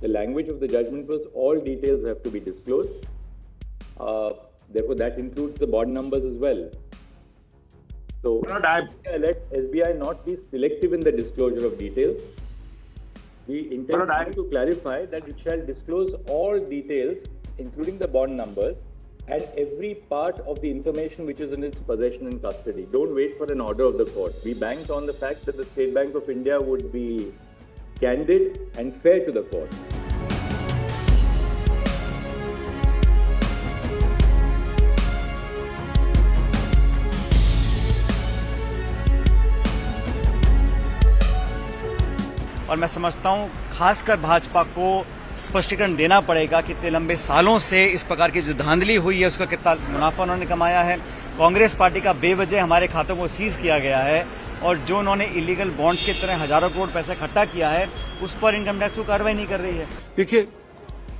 The language of the judgment was all details have to be disclosed. Therefore, that includes the bond numbers as well. So, let SBI not be selective in the disclosure of details. We intend to clarify that it shall disclose all details, including the bond numbers, and every part of the information which is in its possession and custody. Don't wait for an order of the court. We banked on the fact that the State Bank of India would be candid and fair to the court. और मैं समझता हूं खासकर भाजपा को स्पष्टीकरण देना पड़ेगा कि इतने लंबे सालों से इस प्रकार की जो धांधली हुई है उसका कितना मुनाफा उन्होंने कमाया है। कांग्रेस पार्टी का बेवजह हमारे खातों को सीज किया गया है और जो उन्होंने इलीगल बॉन्ड्स की तरह हजारों करोड़ पैसे इकट्ठा किया है उस पर इनकम टैक्स को कार्रवाई नहीं कर रही है। देखिए,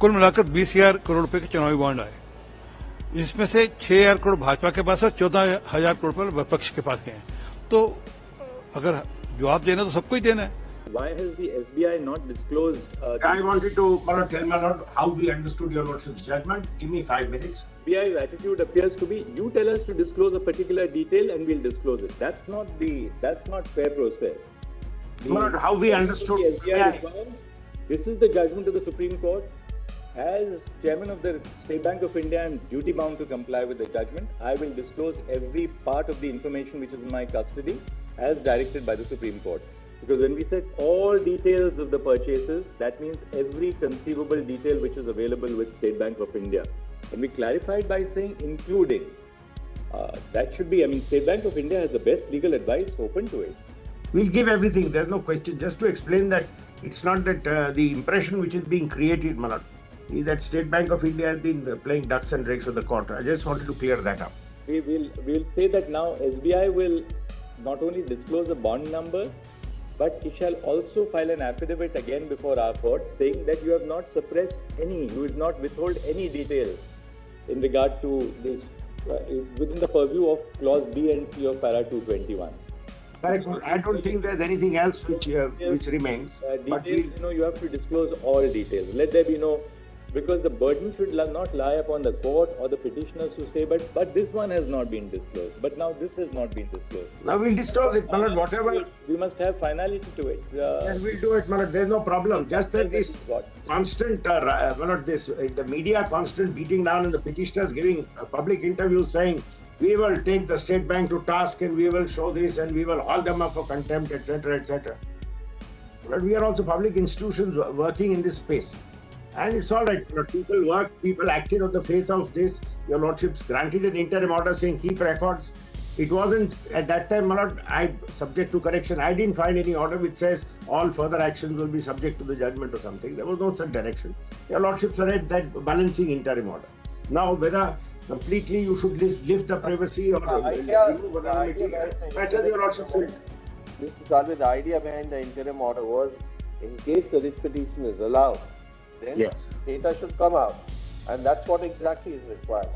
कुल मिलाकर 20,000 करोड़ रुपए के चुनावी बॉन्ड आए, इसमें से 6,000 करोड़ भाजपा के पास है, 14,000 करोड़ रुपए विपक्ष के पास गए हैं। तो अगर जवाब देना तो सबको ही देना है। Why has the SBI not disclosed? I wanted to tell my lord how we understood your lordship's judgment. Give me 5 minutes. SBI's attitude appears to be: you tell us to disclose a particular detail and we'll disclose it. That's not fair process. My lord, how we understood? This is the judgment of the Supreme Court. As chairman of the State Bank of India, I am duty bound to comply with the judgment. I will disclose every part of the information which is in my custody, as directed by the Supreme Court. Because when we said all details of the purchases, that means every conceivable detail which is available with State Bank of India. And we clarified by saying including. That should be, State Bank of India has the best legal advice open to it. We'll give everything, there's no question. Just to explain that it's not that the impression which is being created, my lord, is that State Bank of India has been playing ducks and drakes with the court. I just wanted to clear that up. We'll say that now SBI will not only disclose the bond number, but it shall also file an affidavit again before our court saying that you have not suppressed any, you will not withhold any details in regard to this within the purview of clause B and C of para 221. Correct. I don't think there's anything else which remains. Details, you have to disclose all details. Let there be no, because the burden should not lie upon the court or the petitioners who say, but this one has not been disclosed. But now this has not been disclosed. Now we'll disclose it, Malad, whatever. We must have finality to it. Yes, we'll do it, Malad. There's no problem. Just that this constant, Malad, the media constant beating down and the petitioners giving public interviews saying, we will take the State Bank to task and we will show this and we will haul them up for contempt, etc., etc. But we are also public institutions working in this space. And it's all right. People work, people acted on the faith of this. Your lordships granted an interim order saying keep records. It wasn't at that time, my lord, subject to correction. I didn't find any order which says all further actions will be subject to the judgment or something. There was no such direction. Your lordships are at that balancing interim order. Now, whether completely you should lift the privacy or remove anonymity, better your lordships will. Mr. Salve, the idea behind the interim order was in case a writ petition is allowed, then data should come out, and that's what exactly is required.